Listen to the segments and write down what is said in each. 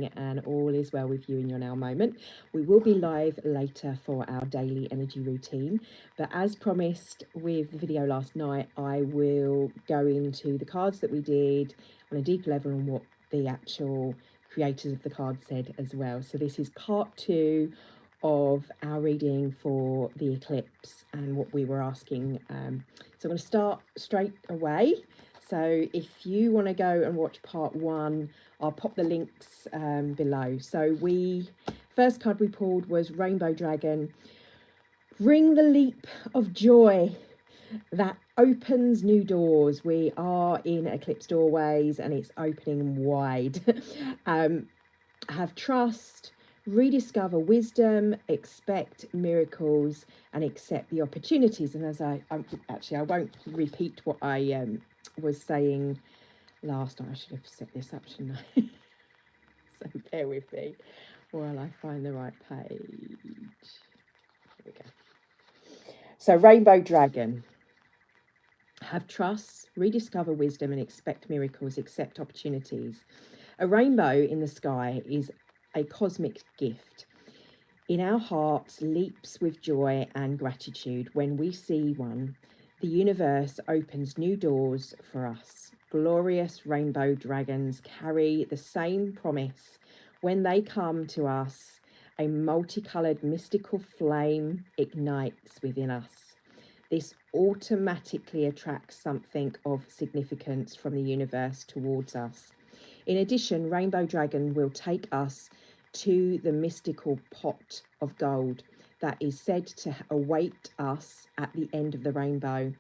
morning, and all is well with you in your now moment. We will be live later for our daily energy routine, but as promised with the video last night, I will go into the cards that we did on a deeper level and what the actual creators of the cards said as well. So this is part 2 of our reading for the eclipse and what we were asking. So I'm going to start straight away. So if you want to go and watch part 1, I'll pop the links below. So first card we pulled was Rainbow Dragon. Ring the leap of joy that opens new doors. We are in eclipse doorways and it's opening wide. Have trust, rediscover wisdom, expect miracles, and accept the opportunities. And as I won't repeat what I was saying last night. I should have set this up, shouldn't I? So bear with me while I find the right page. Here we go. So Rainbow Dragon. Have trust, rediscover wisdom, and expect miracles, accept opportunities. A rainbow in the sky is a cosmic gift. In our hearts leaps with joy and gratitude when we see one. The universe opens new doors for us. Glorious rainbow dragons carry the same promise. When they come to us, a multicolored mystical flame ignites within us. This automatically attracts something of significance from the universe towards us. In addition, Rainbow Dragon will take us to the mystical pot of gold that is said to await us at the end of the rainbow.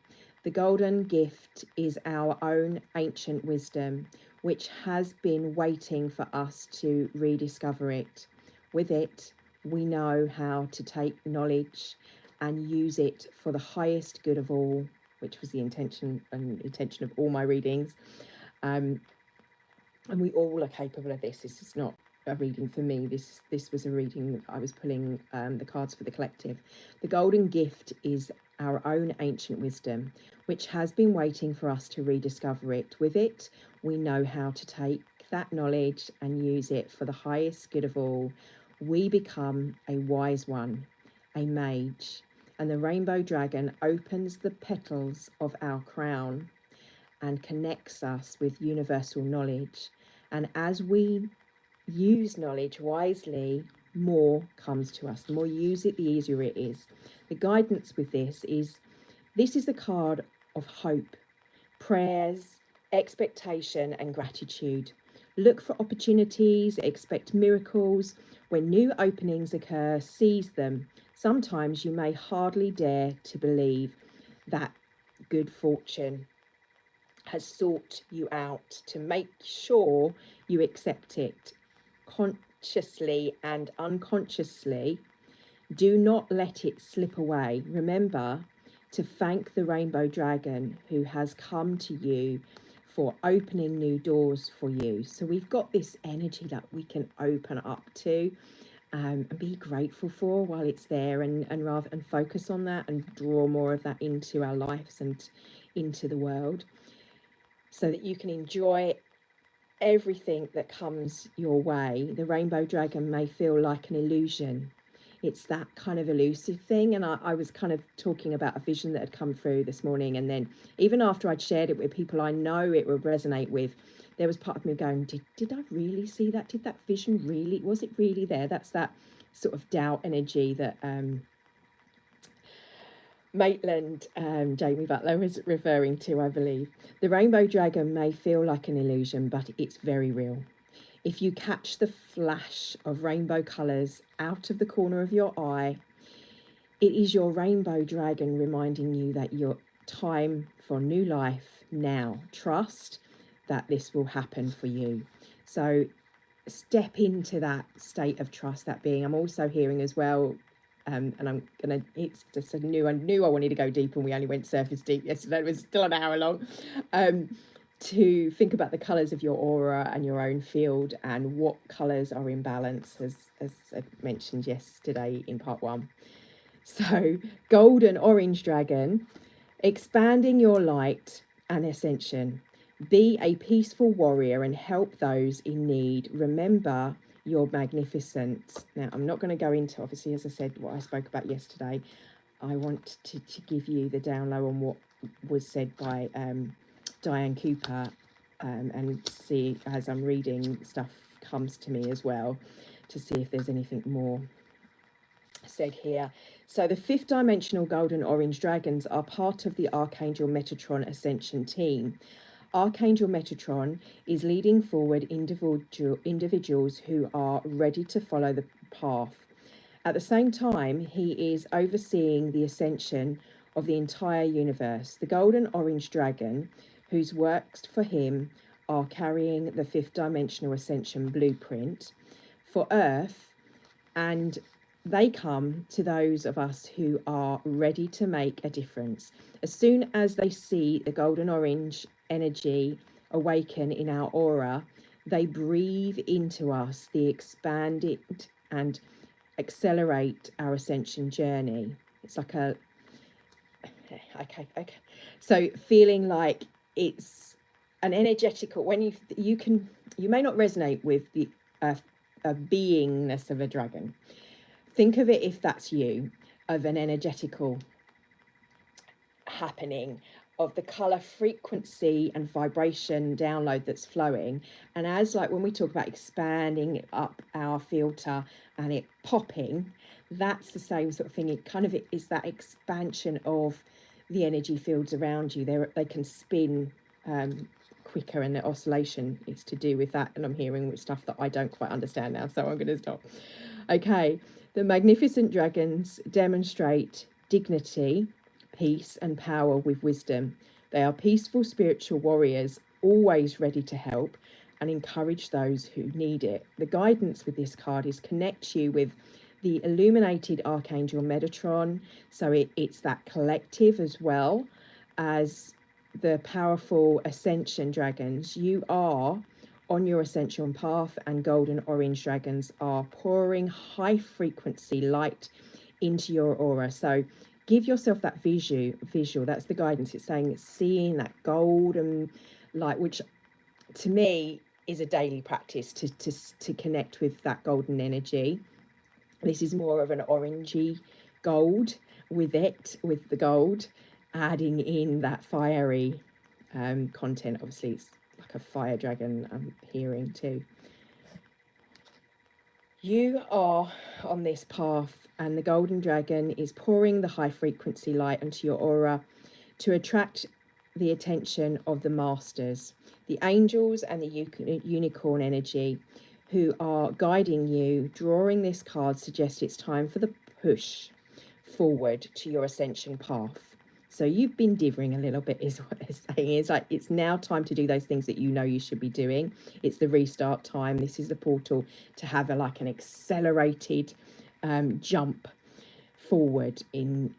The golden gift is our own ancient wisdom, which has been waiting for us to rediscover it. With it, we know how to take knowledge and use it for the highest good of all, which was the intention of all my readings. And we all are capable of this. This is not a reading for me. This was a reading that I was pulling the cards for the collective. The golden gift is our own ancient wisdom, which has been waiting for us to rediscover it. With it, we know how to take that knowledge and use it for the highest good of all. We become a wise one, a mage, and the rainbow dragon opens the petals of our crown and connects us with universal knowledge. And as we use knowledge wisely, more comes to us. The more you use it, the easier it is. The guidance with this is the card of hope, prayers, expectation, and gratitude. Look for opportunities, expect miracles. When new openings occur, seize them. Sometimes you may hardly dare to believe that good fortune has sought you out to make sure you accept it consciously and unconsciously. Do not let it slip away. Remember to thank the rainbow dragon who has come to you for opening new doors for you. So we've got this energy that we can open up to and be grateful for while it's there, and focus on that and draw more of that into our lives and into the world, so that you can enjoy everything that comes your way. The rainbow dragon may feel like an illusion. It's that kind of elusive thing. And I was kind of talking about a vision that had come through this morning. And then even after I'd shared it with people I know it would resonate with, there was part of me going, did I really see that? Did that vision really, was it really there? That's that sort of doubt energy that Maitland, Jamie Butler was referring to, I believe. The rainbow dragon may feel like an illusion, but it's very real. If you catch the flash of rainbow colours out of the corner of your eye, it is your rainbow dragon reminding you that your time for new life now. Trust that this will happen for you. So step into that state of trust, that being. I'm also hearing as well, and I'm gonna, it's just I knew I wanted to go deep, and we only went surface deep yesterday. It was still an hour long. To think about the colours of your aura and your own field and what colours are in balance, as I mentioned yesterday in part 1. So golden orange dragon, expanding your light and ascension. Be a peaceful warrior and help those in need. Remember, your magnificence. Now, I'm not going to go into, obviously, as I said, what I spoke about yesterday. I want to give you the down low on what was said by Diane Cooper, and see, as I'm reading, stuff comes to me as well, to see if there's anything more said here. So the fifth dimensional golden orange dragons are part of the Archangel Metatron Ascension team. Archangel Metatron is leading forward individuals who are ready to follow the path. At the same time, he is overseeing the ascension of the entire universe. The golden orange dragon, whose works for him are carrying the fifth dimensional ascension blueprint for Earth, and they come to those of us who are ready to make a difference. As soon as they see the golden orange energy awaken in our aura, they breathe into us the expanded and accelerate our ascension journey. It's like a okay. So feeling like it's an energetical, when you may not resonate with the beingness of a dragon. Think of it, if that's you, of an energetical happening, of the color frequency and vibration download that's flowing. And as, like, when we talk about expanding up our filter and it popping, that's the same sort of thing. It kind of is that expansion of the energy fields around you. They can spin quicker, and the oscillation is to do with that. And I'm hearing with stuff that I don't quite understand now, so I'm going to stop. Okay, the magnificent dragons demonstrate dignity, peace, and power with wisdom. They are peaceful spiritual warriors, always ready to help and encourage those who need it. The guidance with this card is connect you with the illuminated Archangel Metatron. So it's that collective as well as the powerful ascension dragons. You are on your ascension path, and golden orange dragons are pouring high frequency light into your aura. So give yourself that visual. That's the guidance. It's saying it's seeing that golden light, which to me is a daily practice to connect with that golden energy. This is more of an orangey gold with the gold, adding in that fiery content. Obviously, it's like a fire dragon I'm hearing too. You are on this path, and the golden dragon is pouring the high frequency light into your aura to attract the attention of the masters, the angels and the unicorn energy, who are guiding you. Drawing this card suggests it's time for the push forward to your ascension path. So you've been dithering a little bit, is what they're saying. It's like it's now time to do those things that you know you should be doing. It's the restart time. This is the portal to have an accelerated jump forward in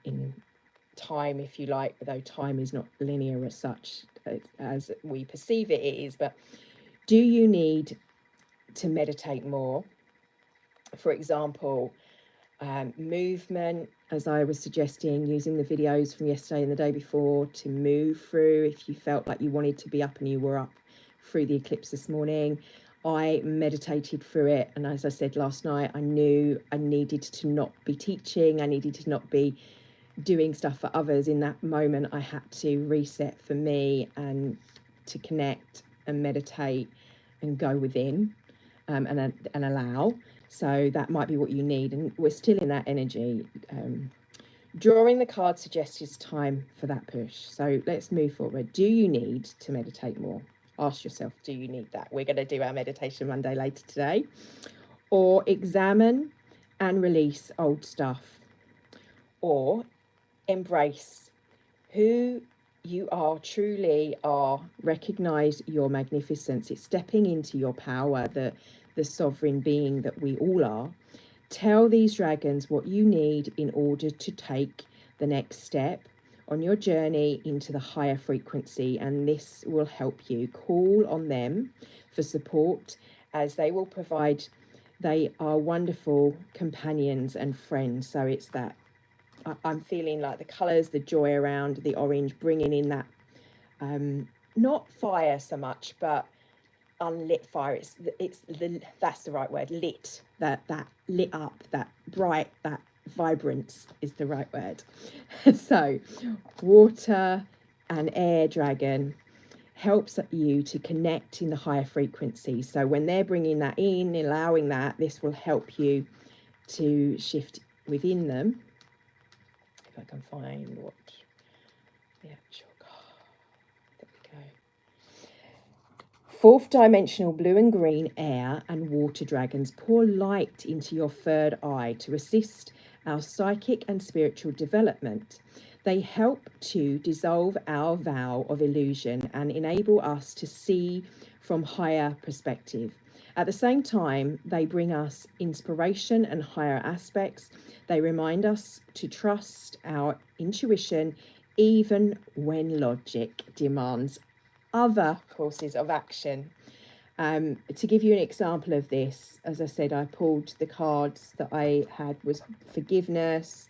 time, if you like, though time is not linear as such as we perceive it is. But do you need to meditate more? For example, movement, as I was suggesting, using the videos from yesterday and the day before to move through. If you felt like you wanted to be up and you were up through the eclipse this morning, I meditated through it. And as I said last night, I knew I needed to not be teaching. I needed to not be doing stuff for others. In that moment, I had to reset for me and to connect and meditate and go within and allow. So that might be what you need, and we're still in that energy. Drawing the card suggests it's time for that push. So let's move forward. Do you need to meditate more? Ask yourself, do you need that? We're going to do our meditation Monday later today. Or examine and release old stuff. Or embrace who you are, truly are. Recognize your magnificence. It's stepping into your power, the sovereign being that we all are. Tell these dragons what you need in order to take the next step on your journey into the higher frequency, and this will help you. Call on them for support, as they will provide. They are wonderful companions and friends. So it's that I'm feeling like the colours, the joy around the orange, bringing in that not fire so much, but unlit fire. That's the right word, lit. That lit up, that bright, that vibrance is the right word. So water and air dragon helps you to connect in the higher frequencies. So when they're bringing that in, allowing that, this will help you to shift within them. If I can find what the actual card. There we go. Fourth dimensional blue and green air and water dragons pour light into your third eye to assist our psychic and spiritual development. They help to dissolve our veil of illusion and enable us to see from higher perspective. At the same time, they bring us inspiration and higher aspects. They remind us to trust our intuition even when logic demands other courses of action. To give you an example of this, as I said, I pulled the cards that I had was forgiveness,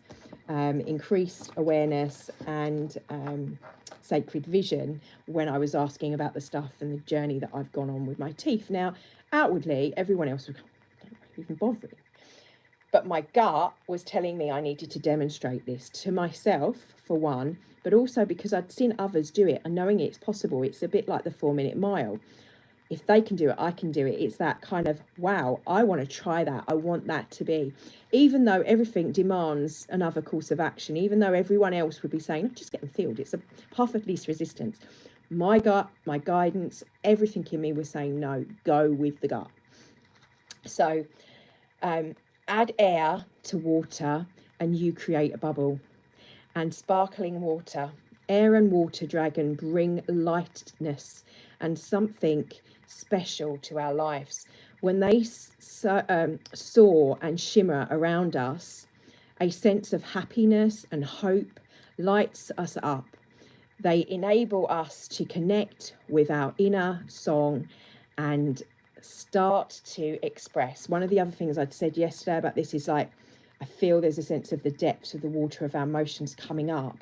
increased awareness, and sacred vision when I was asking about the stuff and the journey that I've gone on with my teeth. Now, outwardly, everyone else was don't even bothering. But my gut was telling me I needed to demonstrate this to myself, for one, but also because I'd seen others do it and knowing it's possible. It's a bit like the 4-minute mile. If they can do it, I can do it. It's that kind of, wow, I want to try that. I want that to be. Even though everything demands another course of action, even though everyone else would be saying, oh, just get them filled. It's a path of least resistance. My gut, my guidance, everything in me was saying, no, go with the gut. So add air to water and you create a bubble. And sparkling water. Air and water dragon bring lightness and something special to our lives. When they soar and shimmer around us, a sense of happiness and hope lights us up. They enable us to connect with our inner song and start to express. One of the other things I'd said yesterday about this is like, I feel there's a sense of the depth of the water of our emotions coming up,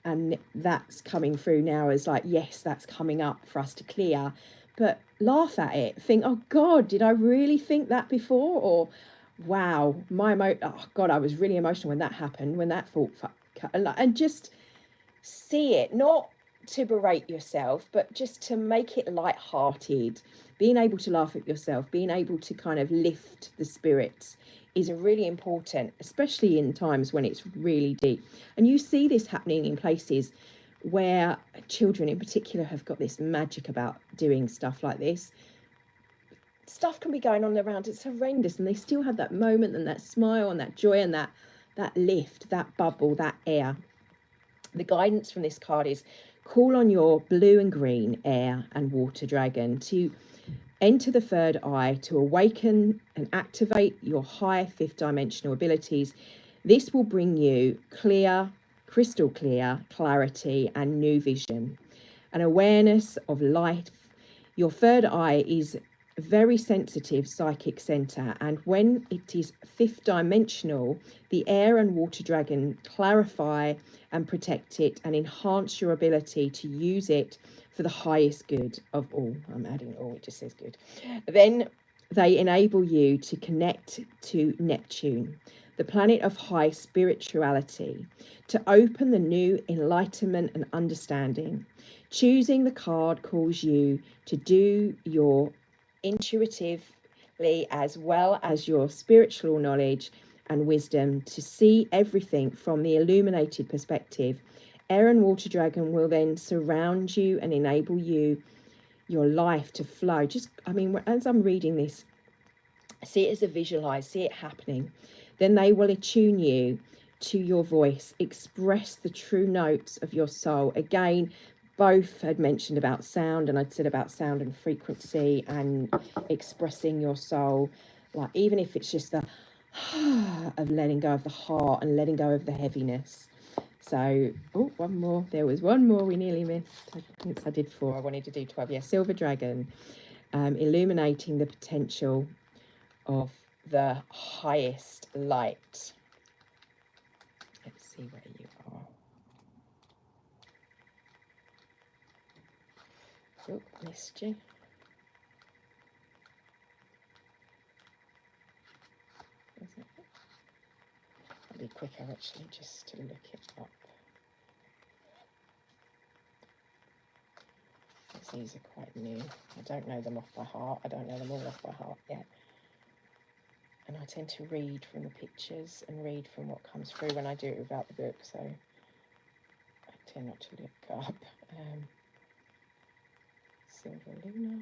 and that's coming through now as like, yes, that's coming up for us to clear, but laugh at it, think, oh God, did I really think that before? Or wow, oh God, I was really emotional when that happened, when that thought, and just see it, not to berate yourself, but just to make it light-hearted. Being able to laugh at yourself, being able to kind of lift the spirits is really important, especially in times when it's really deep. And you see this happening in places where children in particular have got this magic about doing stuff like this. Stuff can be going on around, it's horrendous, and they still have that moment and that smile and that joy and that lift, that bubble, that air. The guidance from this card is call on your blue and green air and water dragon to enter the third eye to awaken and activate your higher fifth dimensional abilities. This will bring you clear, crystal clear clarity and new vision, an awareness of life. Your third eye is a very sensitive psychic center, and when it is fifth dimensional, the air and water dragon clarify and protect it and enhance your ability to use it for the highest good of all. I'm adding all, it just says good. Then they enable you to connect to Neptune, the planet of high spirituality, to open the new enlightenment and understanding. Choosing the card calls you to do your intuitively as well as your spiritual knowledge and wisdom to see everything from the illuminated perspective. Air and water dragon will then surround you and enable your life to flow. Just, I mean, as I'm reading this, see it as a visualize, see it happening. Then they will attune you to your voice, express the true notes of your soul. Again, both had mentioned about sound, and I'd said about sound and frequency and expressing your soul, like even if it's just the of letting go of the heart and letting go of the heaviness. So, oh, one more. There was one more we nearly missed. I think I did 4. I wanted to do 12. Yeah, Silver Dragon, illuminating the potential of the highest light. Let's see where you are. Oh, missed you. might be quicker actually just to look it up. These are quite new. I don't know them off by heart. I don't know them all off by heart yet. And I tend to read from the pictures and read from what comes through when I do it without the book, so I tend not to look up. Silver Luna.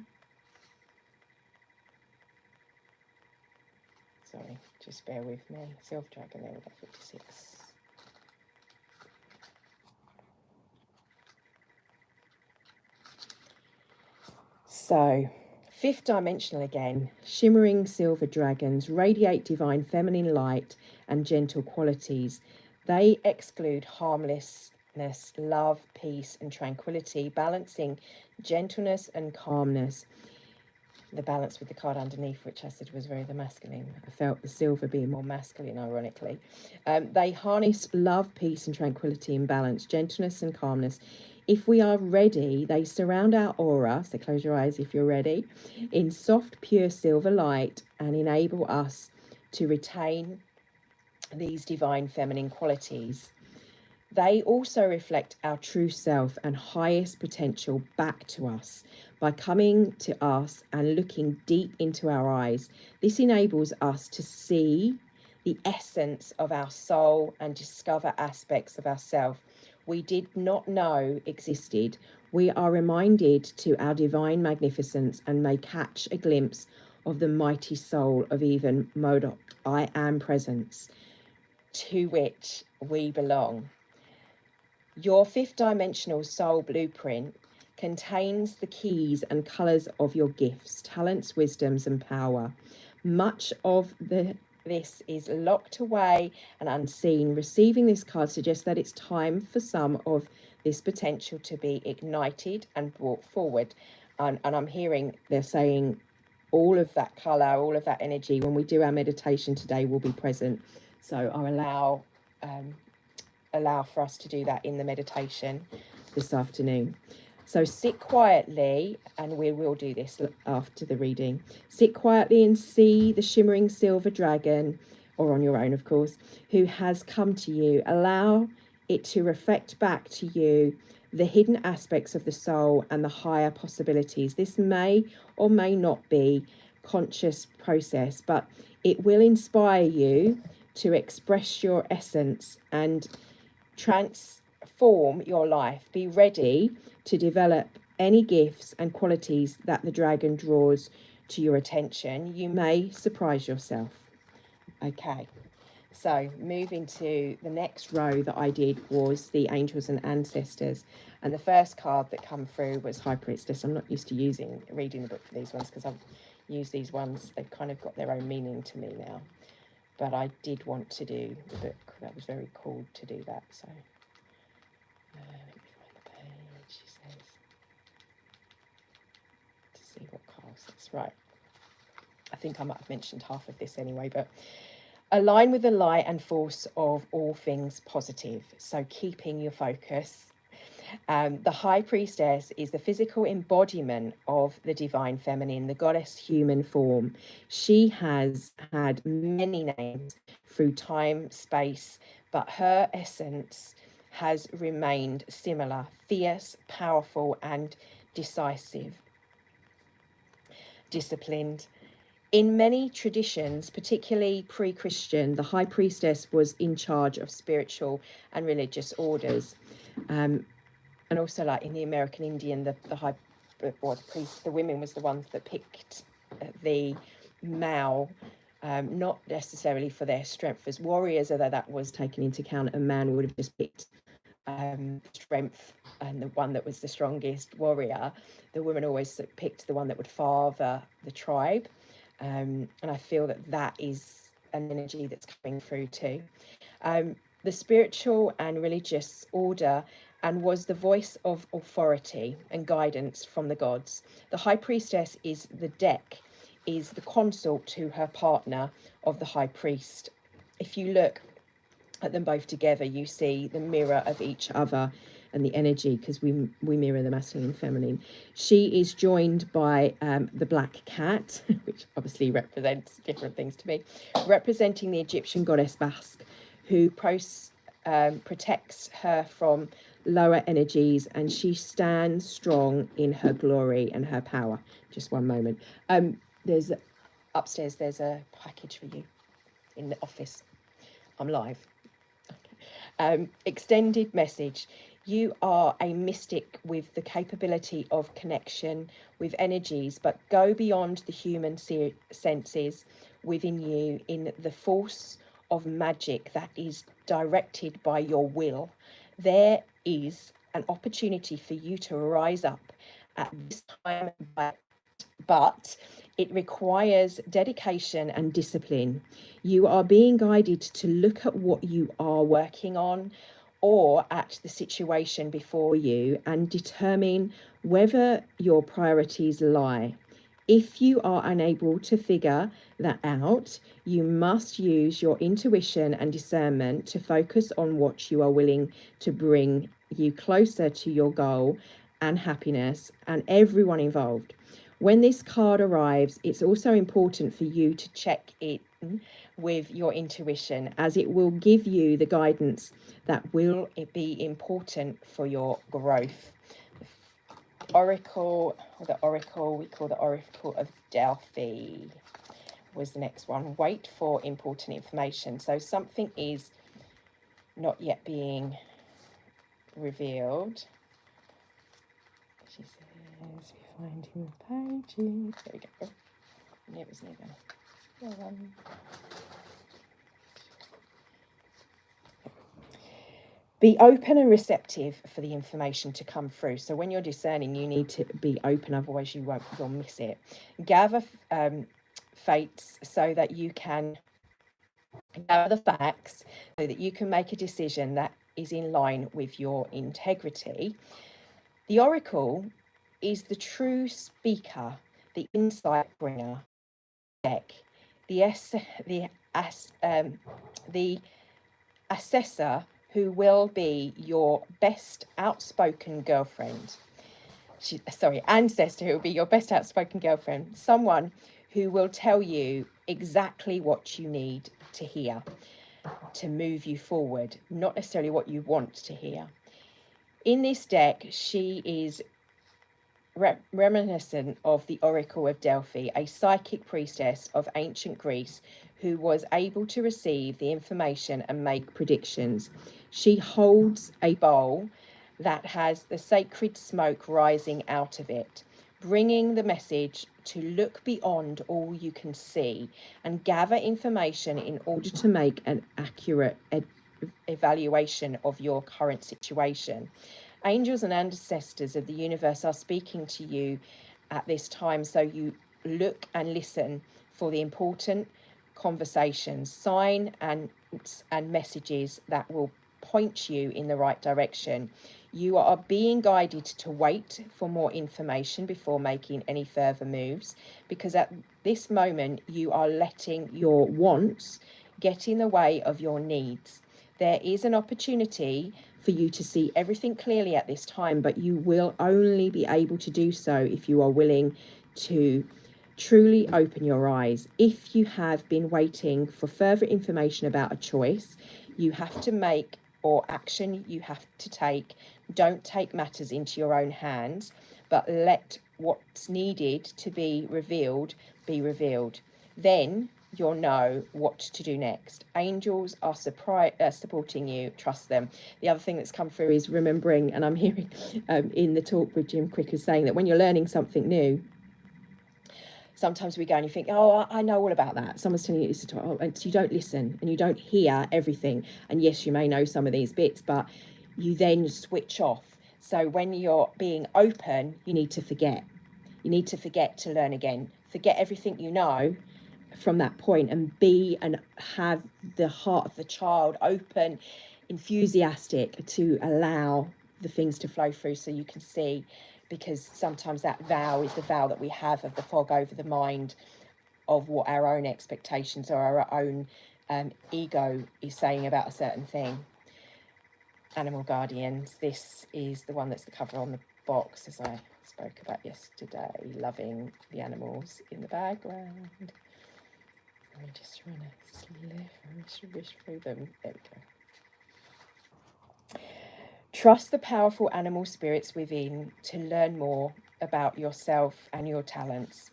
Sorry, just bear with me. Silver Dragon, there we go, 56. So, fifth dimensional again, shimmering silver dragons radiate divine feminine light and gentle qualities. They exclude harmlessness, love, peace, and tranquility, balancing gentleness and calmness. The balance with the card underneath, which I said was very the masculine. I felt the silver being more masculine, ironically. They harness love, peace, and tranquility in balance, gentleness and calmness. If we are ready, they surround our aura, so close your eyes if you're ready, in soft, pure silver light and enable us to retain these divine feminine qualities. They also reflect our true self and highest potential back to us by coming to us and looking deep into our eyes. This enables us to see the essence of our soul and discover aspects of ourselves we did not know existed. We are reminded to our divine magnificence and may catch a glimpse of the mighty soul of even Modok, I am presence, to which we belong. Your fifth dimensional soul blueprint contains the keys and colours of your gifts, talents, wisdoms and power. Much of this is locked away and unseen. Receiving this card suggests that it's time for some of this potential to be ignited and brought forward. And I'm hearing they're saying all of that colour, all of that energy, when we do our meditation today, will be present. So I'll allow for us to do that in the meditation this afternoon. So sit quietly, and we will do this after the reading. Sit quietly and see the shimmering silver dragon, or on your own, of course, who has come to you. Allow it to reflect back to you the hidden aspects of the soul and the higher possibilities. This may or may not be conscious process, but it will inspire you to express your essence and transform your life. Be ready to develop any gifts and qualities that the dragon draws to your attention. You may surprise yourself. Okay, so moving to the next row that I did was the angels and ancestors, and the first card that come through was High Priestess. I'm not used to reading the book for these ones because I've used these ones. They've kind of got their own meaning to me now, but I did want to do the book. That was very cool to do that. So let me find the page, she says, to see what cards that's right. I think I might have mentioned half of this anyway, but align with the light and force of all things positive. So keeping your focus. The High Priestess is the physical embodiment of the divine feminine, the goddess human form. She has had many names through time, space, but her essence has remained similar: fierce, powerful, and decisive, disciplined. In many traditions, particularly pre-Christian, the High Priestess was in charge of spiritual and religious orders. And also, like in the American Indian, the priest, the women was the ones that picked the male, not necessarily for their strength as warriors, although that was taken into account. A man would have just picked strength and the one that was the strongest warrior. The woman always picked the one that would father the tribe. And I feel that is an energy that's coming through too. The spiritual and religious order, and was the voice of authority and guidance from the gods. The High Priestess is the consort to her partner of the High Priest. If you look at them both together, you see the mirror of each other and the energy, because we mirror the masculine and feminine. She is joined by the black cat, which obviously represents different things to me, representing the Egyptian goddess Basque, who protects her from lower energies, and she stands strong in her glory and her power. Just one moment. There's upstairs, there's a package for you in the office. I'm live. Extended message. You are a mystic with the capability of connection with energies, but go beyond the human senses within you in the force of magic that is directed by your will. There is an opportunity for you to rise up at this time, but it requires dedication and discipline. You are being guided to look at what you are working on or at the situation before you and determine whether your priorities lie. If you are unable to figure that out, you must use your intuition and discernment to focus on what you are willing to bring you closer to your goal and happiness and everyone involved. When this card arrives, it's also important for you to check it with your intuition, as it will give you the guidance that will be important for your growth. Oracle, or the Oracle, we call the Oracle of Delphi, was the next one. Wait for important information. So something is not yet being revealed. She says, finding the pages. There we go. It was neither. Be open and receptive for the information to come through. So when you're discerning, you need to be open, otherwise you'll miss it. Gather fates so that you can gather the facts so that you can make a decision that is in line with your integrity. The Oracle is the true speaker, the insight bringer, deck, the assessor who will be your best outspoken girlfriend. Ancestor who will be your best outspoken girlfriend. Someone who will tell you exactly what you need to hear to move you forward, not necessarily what you want to hear. In this deck, she is reminiscent of the Oracle of Delphi, a psychic priestess of ancient Greece who was able to receive the information and make predictions. She holds a bowl that has the sacred smoke rising out of it, bringing the message to look beyond all you can see and gather information in order to make an accurate evaluation of your current situation. Angels and ancestors of the universe are speaking to you at this time, so you look and listen for the important conversations, signs and messages that will point you in the right direction. You are being guided to wait for more information before making any further moves, because at this moment you are letting your wants get in the way of your needs. There is an opportunity for you to see everything clearly at this time, but you will only be able to do so if you are willing to truly open your eyes. If you have been waiting for further information about a choice you have to make or action you have to take, don't take matters into your own hands, but let what's needed to be revealed be revealed. Then you'll know what to do next. Angels are supporting you. Trust them. The other thing that's come through is remembering, and I'm hearing in the talk with Jim Quicker saying that when you're learning something new, sometimes we go and you think, oh, I know all about that. Someone's telling you this to talk, oh, and so you don't listen and you don't hear everything. And yes, you may know some of these bits, but you then switch off. So when you're being open, you need to forget. You need to forget to learn again. Forget everything you know from that point and be and have the heart of the child open, enthusiastic to allow the things to flow through so you can see, because sometimes that vow is the vow that we have of the fog over the mind of what our own expectations or our own ego is saying about a certain thing. Animal guardians, this is the one that's the cover on the box, as I spoke about yesterday, loving the animals in the background. I just want to wish through them. There we go. Trust the powerful animal spirits within to learn more about yourself and your talents.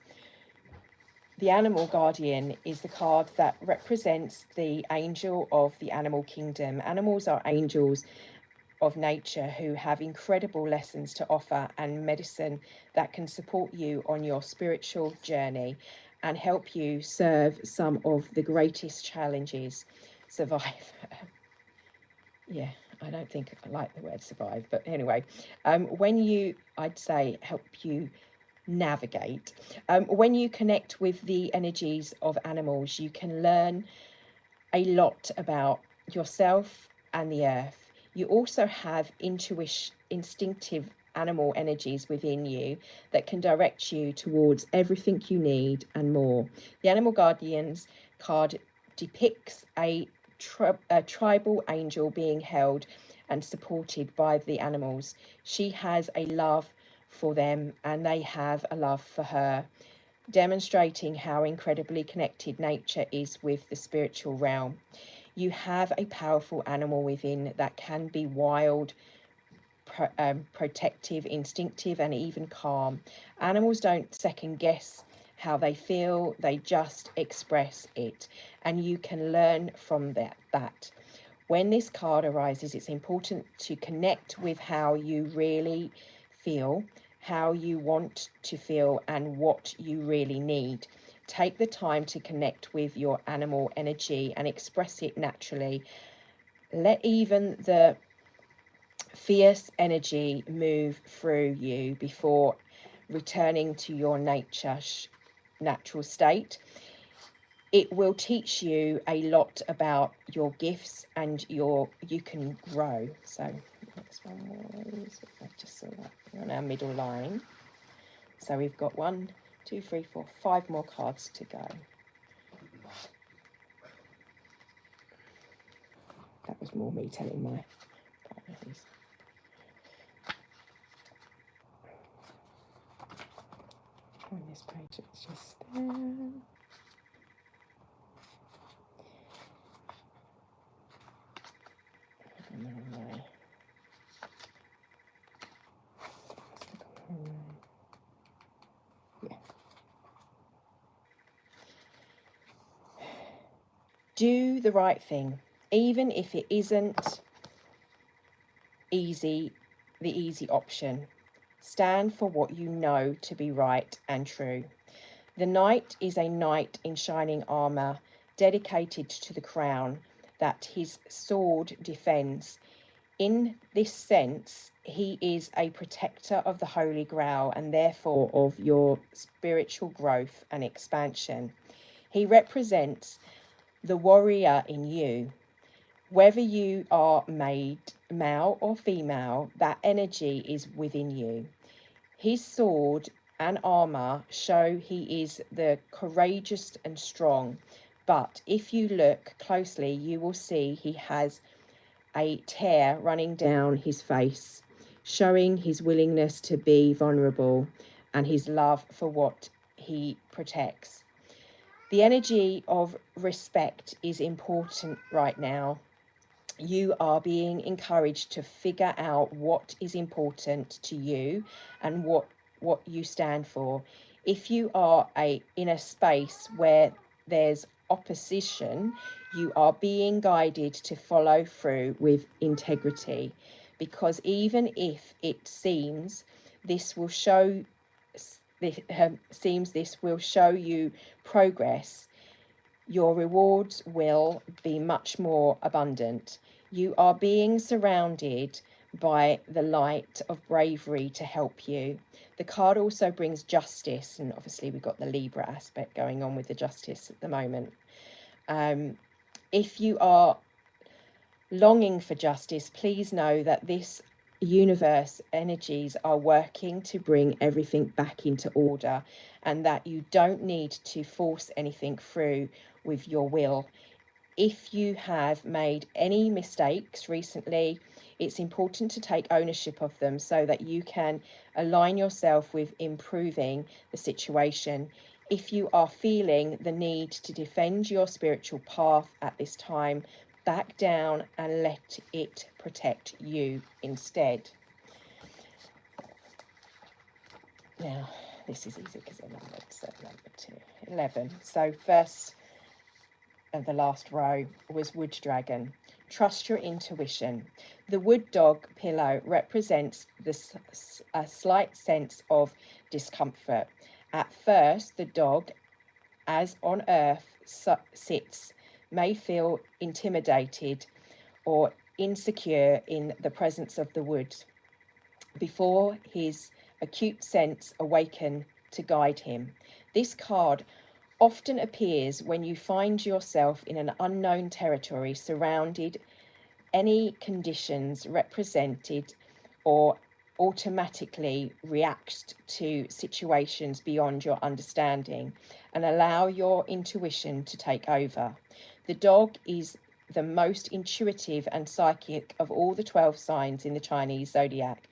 The Animal Guardian is the card that represents the angel of the animal kingdom. Animals are angels of nature who have incredible lessons to offer and medicine that can support you on your spiritual journey and help you serve some of the greatest challenges. Survive. Yeah, I don't think I like the word survive, but anyway, I'd say help you navigate. When you connect with the energies of animals, you can learn a lot about yourself and the earth. You also have instinctive animal energies within you that can direct you towards everything you need and more. The Animal Guardians card depicts a tribal angel being held and supported by the animals. She has a love for them and they have a love for her, demonstrating how incredibly connected nature is with the spiritual realm. You have a powerful animal within that can be wild, protective, instinctive, and even calm. Animals don't second guess how they feel, they just express it, and you can learn from that. When this card arises, it's important to connect with how you really feel, how you want to feel, and what you really need. Take the time to connect with your animal energy and express it naturally. Let even the fierce energy move through you before returning to your natural state. It will teach you a lot about your gifts and you can grow. So next one was, I just saw that on our middle line. So we've got 1, 2, 3, 4, 5 more cards to go. That was more me telling my partners. On this page, it's just there. Yeah. Do the right thing, even if it isn't the easy option. Stand for what you know to be right and true. The knight is a knight in shining armour, dedicated to the crown that his sword defends. In this sense, he is a protector of the Holy Grail and therefore of your spiritual growth and expansion. He represents the warrior in you. Whether you are made male or female, that energy is within you. His sword and armour show he is the courageous and strong, but if you look closely, you will see he has a tear running down his face, showing his willingness to be vulnerable and his love for what he protects. The energy of respect is important right now. You are being encouraged to figure out what is important to you and what you stand for. If you are in a space where there's opposition, you are being guided to follow through with integrity, because even if it seems this will show you progress, your rewards will be much more abundant. You are being surrounded by the light of bravery to help you. The card also brings justice, and obviously we've got the Libra aspect going on with the justice at the moment. If you are longing for justice, please know that this universe energies are working to bring everything back into order, and that you don't need to force anything through with your will. If you have made any mistakes recently, it's important to take ownership of them so that you can align yourself with improving the situation. If you are feeling the need to defend your spiritual path at this time, back down and let it protect you instead. Now, this is easy because I numbered, so number 2, 11. So first of the last row was Wood Dragon. Trust your intuition. The wood dog pillow represents a slight sense of discomfort. At first, the dog, as on earth sits, may feel intimidated or insecure in the presence of the wood, before his acute sense awaken to guide him. This card often appears when you find yourself in an unknown territory, surrounded any conditions represented, or automatically reacts to situations beyond your understanding and allow your intuition to take over. The dog is the most intuitive and psychic of all the 12 signs in the Chinese zodiac.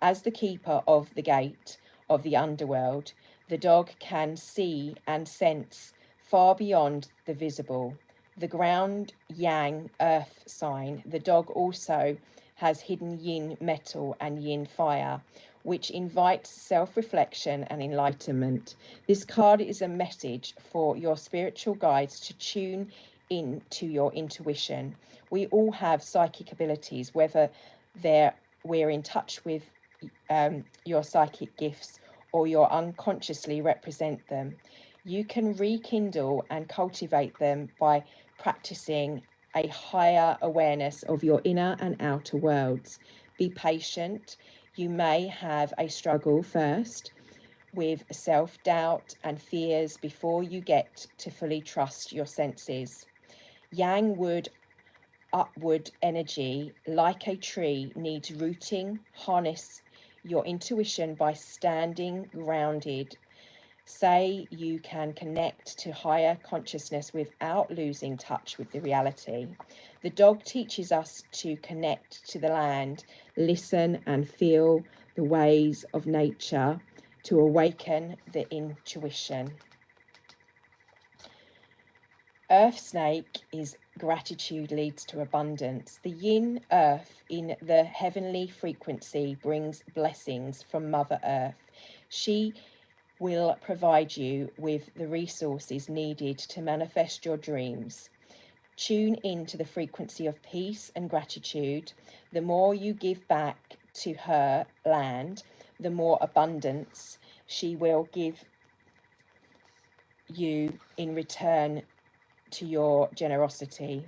As the keeper of the gate of the underworld, the dog can see and sense far beyond the visible. The ground yang earth sign, the dog also has hidden yin metal and yin fire, which invites self-reflection and enlightenment. This card is a message for your spiritual guides to tune in to your intuition. We all have psychic abilities, whether we're in touch with your psychic gifts or you unconsciously represent them. You can rekindle and cultivate them by practicing a higher awareness of your inner and outer worlds. Be patient. You may have a struggle first with self-doubt and fears before you get to fully trust your senses. Yang wood, upward energy, like a tree, needs rooting. Harness your intuition by standing grounded. Say you can connect to higher consciousness without losing touch with the reality. The dog teaches us to connect to the land, listen and feel the ways of nature to awaken the intuition. Earth snake is gratitude leads to abundance. The yin earth in the heavenly frequency brings blessings from Mother Earth. She will provide you with the resources needed to manifest your dreams. Tune into the frequency of peace and gratitude. The more you give back to her land, the more abundance she will give you in return to your generosity.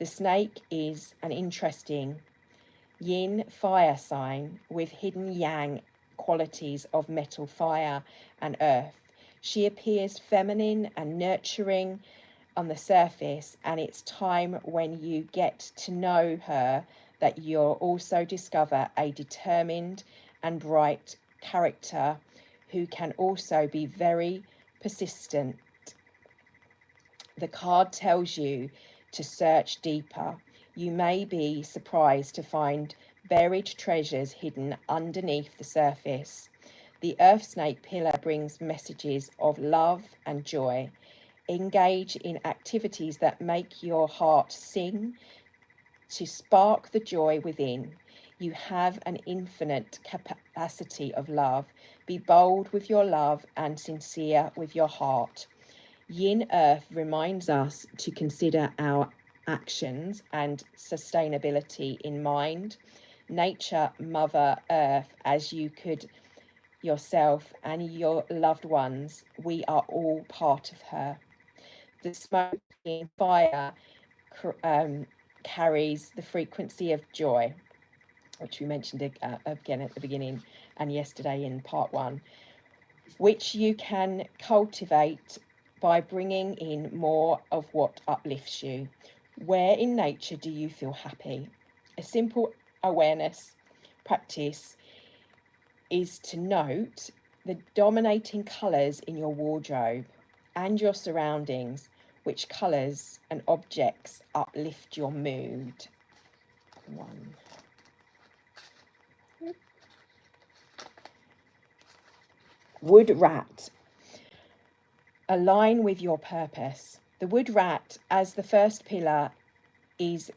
The snake is an interesting yin fire sign with hidden yang qualities of metal, fire and earth. She appears feminine and nurturing on the surface, and it's time when you get to know her that you'll also discover a determined and bright character who can also be very persistent. The card tells you to search deeper. You may be surprised to find buried treasures hidden underneath the surface. The earth snake pillar brings messages of love and joy. Engage in activities that make your heart sing to spark the joy within. You have an infinite capacity of love. Be bold with your love and sincere with your heart. Yin Earth reminds us to consider our actions and sustainability in mind. Nature, Mother Earth, as you could yourself and your loved ones, we are all part of her. The smoke in fire carries the frequency of joy, which we mentioned again at the beginning and yesterday in part 1, which you can cultivate by bringing in more of what uplifts you. Where in nature do you feel happy? A simple awareness practice is to note the dominating colours in your wardrobe and your surroundings. Which colours and objects uplift your mood? 1. Wood rat. Align with your purpose. The wood rat, as the first pillar, is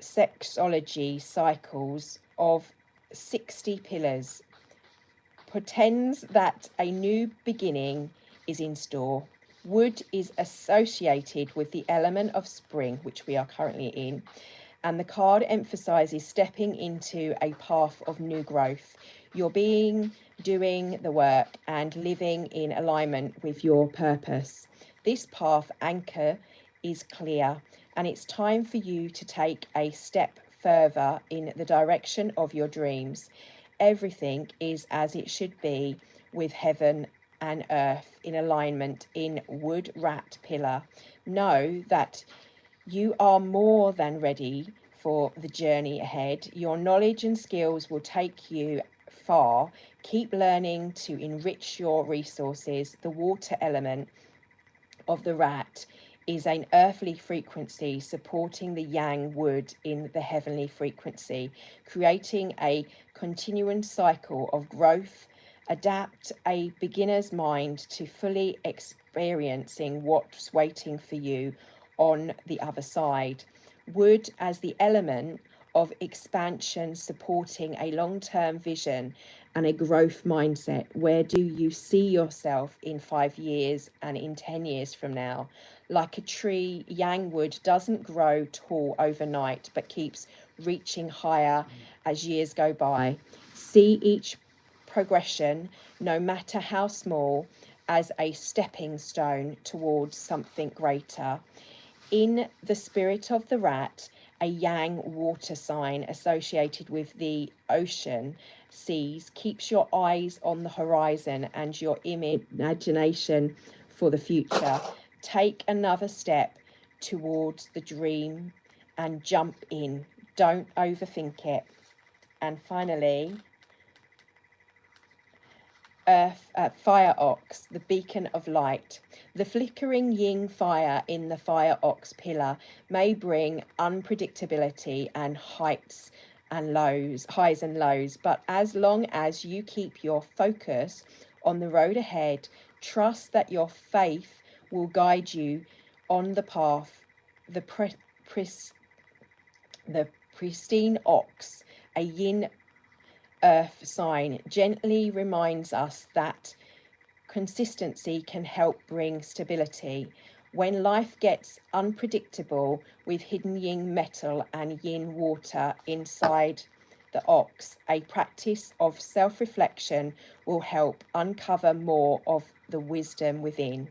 sexology cycles of 60 pillars, portends that a new beginning is in store. Wood is associated with the element of spring, which we are currently in, and the card emphasizes stepping into a path of new growth. You're doing the work and living in alignment with your purpose. This path anchor is clear, and it's time for you to take a step further in the direction of your dreams. Everything is as it should be, with heaven and earth in alignment in wood rat pillar. Know that you are more than ready for the journey ahead. Your knowledge and skills will take you far. Keep learning to enrich your resources. The water element of the rat is an earthly frequency supporting the yang wood in the heavenly frequency, creating a continuing cycle of growth. Adapt a beginner's mind to fully experiencing what's waiting for you on the other side. Wood as the element of expansion, supporting a long-term vision and a growth mindset. Where do you see yourself in 5 years and in 10 years from now? Like a tree, yang wood doesn't grow tall overnight, but keeps reaching higher as years go by. See each progression, no matter how small, as a stepping stone towards something greater. In the spirit of the rat, a yang water sign associated with the ocean seas keeps your eyes on the horizon and your imagination for the future. Take another step towards the dream and jump in. Don't overthink it. And finally, fire ox, the beacon of light. The flickering yin fire in the fire ox pillar may bring unpredictability and highs and lows, but as long as you keep your focus on the road ahead, trust that your faith will guide you on the path. The pristine ox, a yin earth sign, gently reminds us that consistency can help bring stability. When life gets unpredictable, with hidden yin metal and yin water inside the ox, a practice of self-reflection will help uncover more of the wisdom within.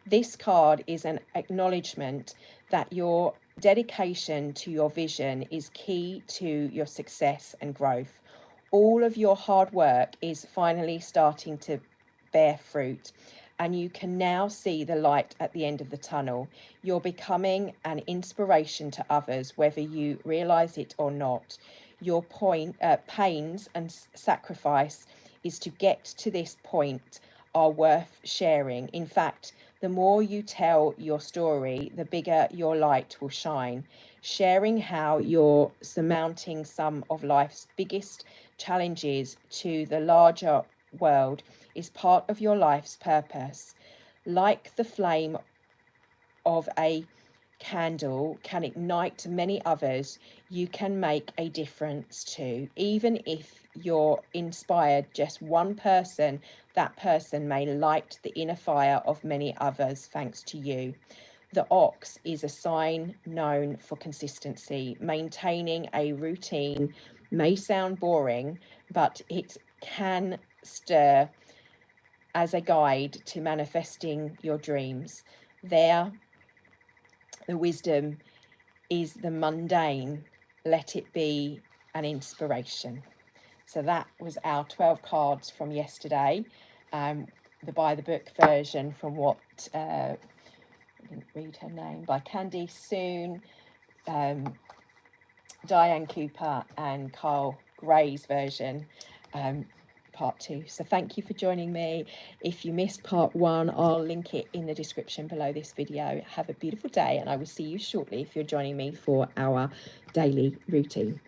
This card is an acknowledgement that your dedication to your vision is key to your success and growth. All of your hard work is finally starting to bear fruit, and you can now see the light at the end of the tunnel. You're becoming an inspiration to others, whether you realize it or not. Your pains and sacrifice is to get to this point are worth sharing. In fact, the more you tell your story, the bigger your light will shine. Sharing how you're surmounting some of life's biggest challenges to the larger world is part of your life's purpose. Like the flame of a candle can ignite many others, you can make a difference too. Even if you're inspired just one person, that person may light the inner fire of many others thanks to you. The ox is a sign known for consistency. Maintaining a routine may sound boring, but it can stir as a guide to manifesting your dreams. There, the wisdom is the mundane. Let it be an inspiration. So that was our 12 cards from yesterday. The by the book version from what, I didn't read her name, by Candy Soon, Diane Cooper and Carl Gray's version, part 2. So thank you for joining me. If you missed part 1, I'll link it in the description below this video. Have a beautiful day, and I will see you shortly if you're joining me for our daily routine.